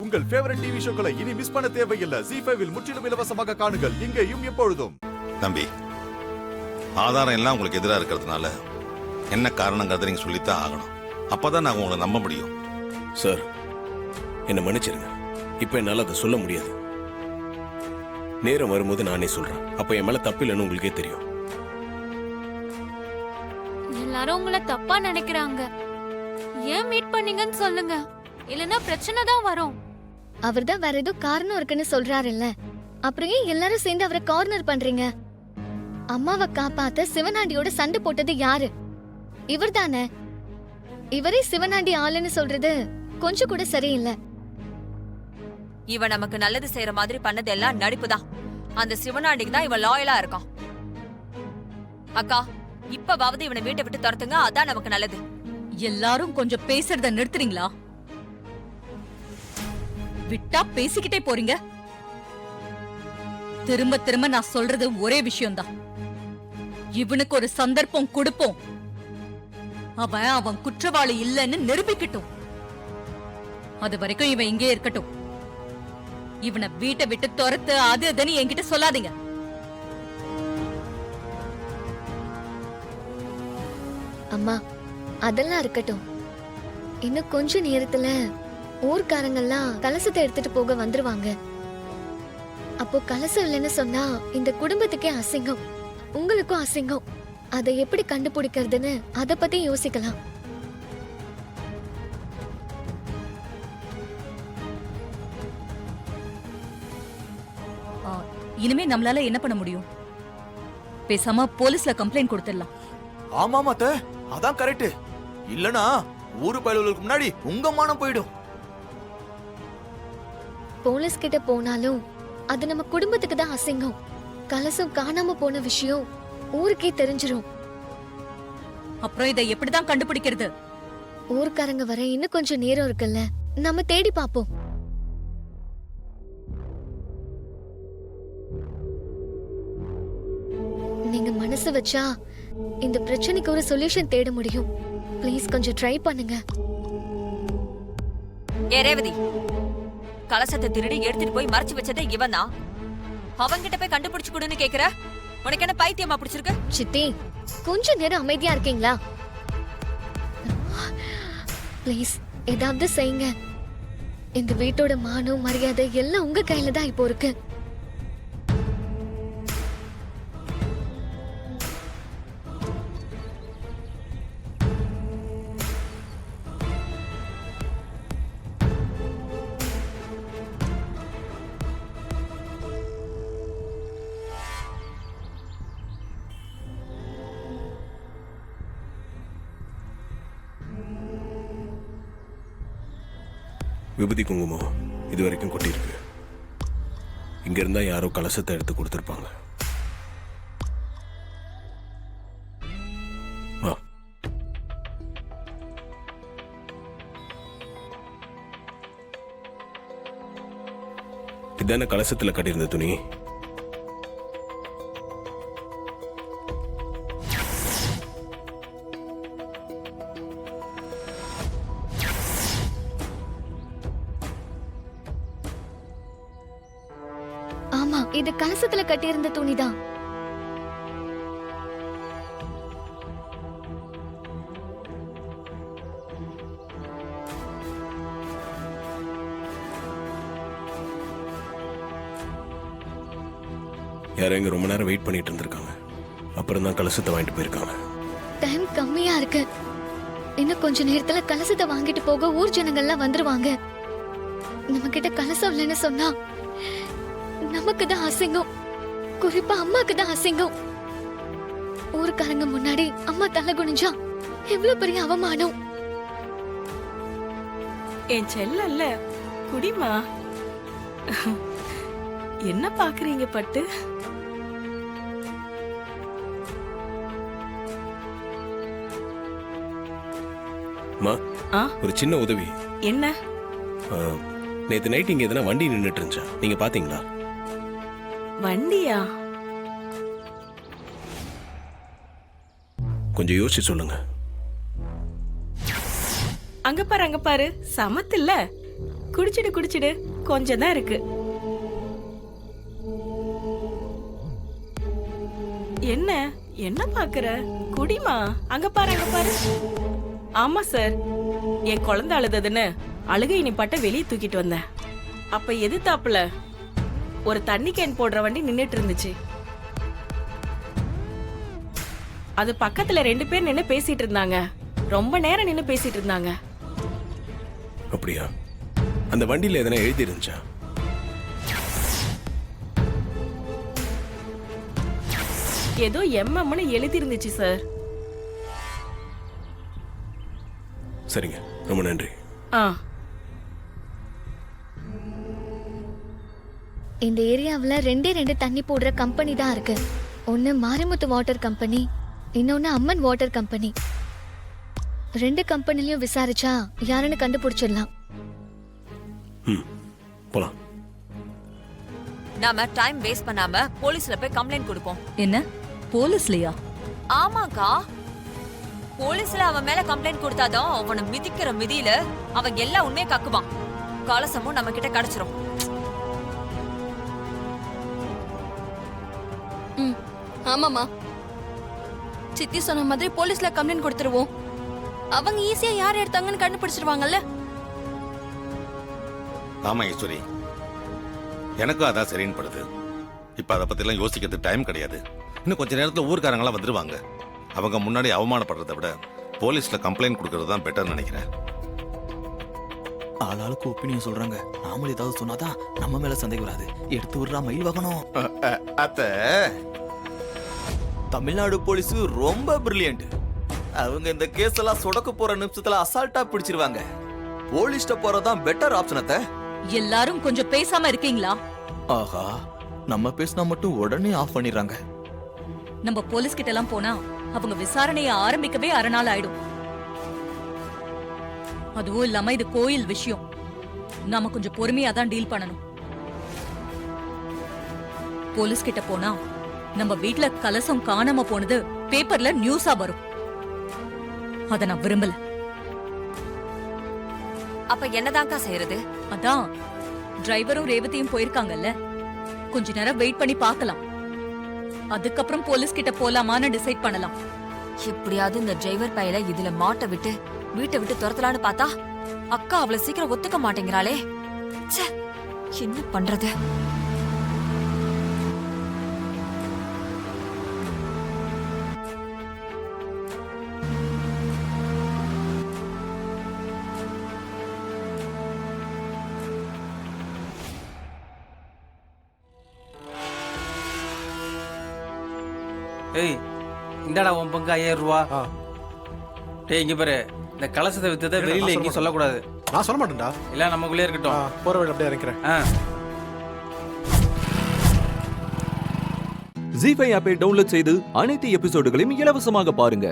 உங்கள் favourite TV ஷோக்களை இனி miss பண்ண தேவையில்லை. ZEE5 இல் முற்றிலும் இலவசமாக காணுங்கள். இங்கேயும் எப்பொழுதும். தம்பி, ஆதாரம் எல்லாம் உங்களுக்கு எதிராக இருக்கிறதுனால என்ன காரணங்கிறத நீங்க சொல்லித்தான் ஆகணும். அப்பதான் நான் உங்களை நம்ப முடியும். சார், என்ன மன்னிச்சிருங்க. இப்ப என்னால அதை சொல்ல முடியாது. நேரம் வரும்போது நானே சொல்றேன். அப்ப என் மேல தப்பு இல்லைன்னு உங்களுக்கே தெரியும். எல்லாரும் உங்களை தப்பா நினைக்கிறாங்க. ஏன் மீட் பண்ணீங்கன்னு சொல்லுங்க, இல்லனா பிரச்சனை தான் வரும். அவர்தான் வேற ஏதோ காரணம் இருக்குன்னு சொல்றாருல்ல, அப்புறம் ஏன் எல்லாரும் சேர்ந்து அவரை கார்னர் பண்றீங்க? அம்மாவை காப்பாத்த சிவனாண்டியோட சண்டை போட்டது யாரு? இவர் தானே. இவரே சிவனாண்டி ஆளுன்னு சொல்றது கொஞ்சம் கூட சரியில்லை. இவன் நமக்கு நல்லது செய்யற மாதிரி பண்ணது எல்லாம் நடிப்புதான். அந்த சிவனாண்டிக்கு தான் இவன் லாயலா இருக்கான். அக்கா, இப்பவாவது இவனை வீட்டை விட்டு துரத்துங்க, அதான் நமக்கு நல்லது. எல்லாரும் கொஞ்சம் பேசுறத நிறுத்துறீங்களா? விட்டா பேசிக்கிட்டே போறீங்க. திரும்ப திரும்ப நான் சொல்றது ஒரே விஷயம்தான். இவனுக்கு ஒரு சந்தர்ப்பம் கொடுப்போம். அவன் குற்றவாளி இல்லைன்னு நிரூபிக்கட்டும். அது வரைக்கும் இவன் இங்கே இருக்கட்டும். இவனை வீட்டை விட்டு துரத்து அது அதுன்னு என்கிட்ட சொல்லாதீங்க. அம்மா, அதெல்லாம் இருக்கட்டும். இன்னும் கொஞ்ச நேரத்துல ஊர்க்காரங்கெல்லாம் கலசத்தை எடுத்துட்டு போக வந்துருவாங்க. அப்போ கலசம் இல்லைன்னு சொன்னா இந்த குடும்பத்துக்கே அசிங்கம், உங்களுக்கும் அசிங்கம். அதை எப்படி கண்டுபிடிக்கிறதுன்னு அத பத்தி யோசிக்கலாம். இனிமே நம்மளால என்ன பண்ண முடியும்? பேசாம போலீஸ்ல கம்ப்ளைண்ட் கொடுத்துடலாம். ஆமா அத்தை, அதான் கரெக்ட். இல்லனா ஊரு பயலுக்கு முன்னாடி உங்க மானம் போயிடும். போலீஸ் கிட்ட போனாலும் அது நம்ம குடும்பத்துக்கு தான் அசிங்கம். கலசம் காணாம போன விஷயம் ஊருக்கே தெரிஞ்சிரும். அப்புறம் இதை எப்படிதான் கண்டுபிடிக்கிறது? ஊர்க்காரங்க வர இன்னும் கொஞ்சம் நேரம் இருக்குல்ல, நம்ம தேடி பாப்போம். நீங்க மனசு வச்சா இந்த பிரச்சனைக்கு ஒரு சொல்யூஷன் தேட முடியும். ப்ளீஸ் கொஞ்சம் ட்ரை பண்ணுங்க. ஏ ரேவதி, கலசத்தை திருடி எடுத்துட்டு போய் மறைச்சு வச்சதே இவன் தான். அவன்கிட்ட போய் கண்டுபிடிச்சு கொடுன்னு கேக்குற? உனக்கு என்ன பைத்தியமா பிடிச்சிருக்கு? சித்தி, கொஞ்ச நேரம் அமைதியா இருக்கீங்களா? ப்ளீஸ் ஏதாவது செய்யுங்க. இந்த வீட்டோட மானம் மரியாதை எல்லாம் உங்க கையில தான் இப்போ இருக்கு. விபூதி குங்குமம் இது வரைக்கும் கொட்டியிருக்கு. இங்க இருந்தா யாரோ கலசத்தை எடுத்து கொடுத்திருப்பாங்க. இதான கலசத்துல கட்டியிருந்த துணி. ஆமா, இது கலசத்துல கட்டியிருந்த துணிதான். யாரும் இங்க ரொம்ப நேரம் வெயிட் பண்ணிட்டு இருந்திருக்காங்க. அப்புறம் தான் கலசத்தை வாங்கிட்டு போயிருக்காங்க. டைம் கம்மியா இருக்கு. இன்னும் கொஞ்ச நேரத்துல கலசத்தை வாங்கிட்டு போக ஊர் ஜனங்கள்லாம் வந்துருவாங்க. நம்ம கிட்ட கலசம் இல்லைன்னு சொன்னா நமக்கு தான் அசிங்கம். குறிப்பா அம்மாக்கு தான் அசிங்கம். ஊருக்காரங்க முன்னாடி அம்மா தலை குனிஞ்சா எவ்வளவு பெரிய அவமானம். என் செல்லல்ல குடிமா. என்ன பாக்குறீங்க பட்டு? ஒரு சின்ன உதவி. என்ன? நேத்து நைட் இங்க எதனா வண்டி நின்னுட்டு இருந்துச்சா? நீங்க பாத்தீங்களா? வண்டியா? கொஞ்சம் யோசிச்சு சொல்லுங்க. அங்க பாரு, அங்க பாரு, சமத்துல குடிச்சிடு குடிச்சிடு, கொஞ்சம் தான் இருக்கு. என்ன என்ன பாக்குற? குடிமா. அங்க பாரு, அங்க பாரு. ஆமா சார், என் குழந்தை அழுததுன்னு அழுகை நீ பட்ட வெளியே தூக்கிட்டு வந்தேன். அப்ப எதிர்த்தாப்புல ஒரு தண்ணி கேன் போடுற வண்டி நின்னுட்டு இருந்துச்சு. அது பக்கத்துல 2 பேர் நின்னு பேசிட்டு இருந்தாங்க. ரொம்ப நேரம் நின்னு பேசிட்டு இருந்தாங்க. அப்படியா? அந்த வண்டியில எதனா எழுதி இருந்துச்சா? ஏதோ எம்எம்னு எழுதி இருந்துச்சு சார். சரிங்க, ரொம்ப நன்றி. ஆ, இந்த ஏரியாவுல 2 தண்ணி போடுற கம்பெனி தான் இருக்கு. ஒன்னு மாரிமுத்து வாட்டர் கம்பெனி, இன்னொன்னு அம்மன் வாட்டர் கம்பெனி. 2 கம்பெனிலயும் விசாரிச்சா யாருன்னு கண்டுபிடிச்சிடலாம். போலாம். நாம டைம் வேஸ்ட் பண்ணாம போலீஸ்ல போய் கம்ப்ளைண்ட் கொடுப்போம். என்ன போலீஸ்லயா? ஆமாக்கா, போலீஸ்ல அவன் மேல கம்ப்ளைண்ட் கொடுத்தாதான் அவனை மிதிக்கிற மிதியில அவன் எல்லா உண்மையை கக்குவான். கலசமும் நம்ம கிட்ட கிடைச்சிரும். ஆமாமா, சித்தி சொன்ன மாதிரி போலீஸ்ல கம்ப்ளைண்ட் கொடுத்துருவோம். அவங்க ஈஸியா யார் எடுத்தாங்கன்னு கண்டுபிடிச்சிருவாங்கல்ல. ஆமா ஈஸ்வரி, எனக்கும் அதான் சரின்னு படுது. இப்ப அதை பத்தி எல்லாம் யோசிக்கிறதுக்கு டைம் கிடையாது. இன்னும் கொஞ்ச நேரத்துல ஊர்க்காரங்களாம் வந்துருவாங்க. அவங்க முன்னாடி அவமானப்படுறதை விட போலீஸ்ல கம்ப்ளைண்ட் கொடுக்கறது தான் பெட்டர்னு நினைக்கிறேன். ஆளாளுக்கு ஒப்பீனியன் சொல்றாங்க. நாமளும் ஏதாவது சொன்னாதான் நம்ம மேல சந்தேகம் வராது. எடுத்து விடுறா மயில் வாங்கணும். அத்த தமிழ்நாடு போலீஸ் ரொம்ப பிரில்லியன்ட். அவங்க இந்த கேஸ் எல்லாம் சொடக்க போற நிமிஷத்துல அசால்ட்டா பிடிச்சிருவாங்க. போலீஸ்ட போறதான் பெட்டர் ஆப்ஷன் அத்த. எல்லாரும் கொஞ்சம் பேசாம இருக்கீங்களா? ஆஹா, நம்ம பேசினா மட்டும் உடனே ஆஃப் பண்ணிடுறாங்க. நம்ம போலீஸ் கிட்ட எல்லாம் போனா அவங்க விசாரணையை ஆரம்பிக்கவே அரை நாள் ஆயிடும். அதுவும் இல்லாம இது கோயில் விஷயம். நாம கொஞ்சம் பொறுமையா தான் டீல் பண்ணணும். போலீஸ் கிட்ட போனா நம்ம வீட்ல கலசம் காணாம போனது பேப்பர்ல நியூஸா வரும். அத நான் விரும்பல. அப்ப என்னதான்க்கா செய்யறது? அதான் டிரைவரும் ரேவதியும் போயிருக்காங்கல்ல, கொஞ்ச நேரம் வெயிட் பண்ணி பார்க்கலாம். அதுக்கப்புறம் போலீஸ் கிட்ட போலாமான்னு டிசைட் பண்ணலாம். எப்படியாவது இந்த டிரைவர் பையில இதுல மாட்ட விட்டு வீட்டை விட்டு துரத்தலான்னு பார்த்தா அக்கா அவ்வளவு சீக்கிரம் ஒத்துக்க மாட்டேங்கிறாளே. ச்சே, என்ன பண்றது? ஏய், இந்தாடா உன் பங்கு 5000 ரூபா. டேய் இங்க பாரு, இந்த கலசத்தை வித்ததை வெளியில எங்கேயும் சொல்லக்கூடாது. நான் சொல்ல மாட்டேன்டா. இல்ல நமக்குள்ளே இருக்கட்டும். போற வழி அப்படியே இறக்கிறேன். ஜீ5 ஆப்பை டவுன்லோட் செய்து அனைத்து எபிசோடுகளையும் இலவசமாக பாருங்க.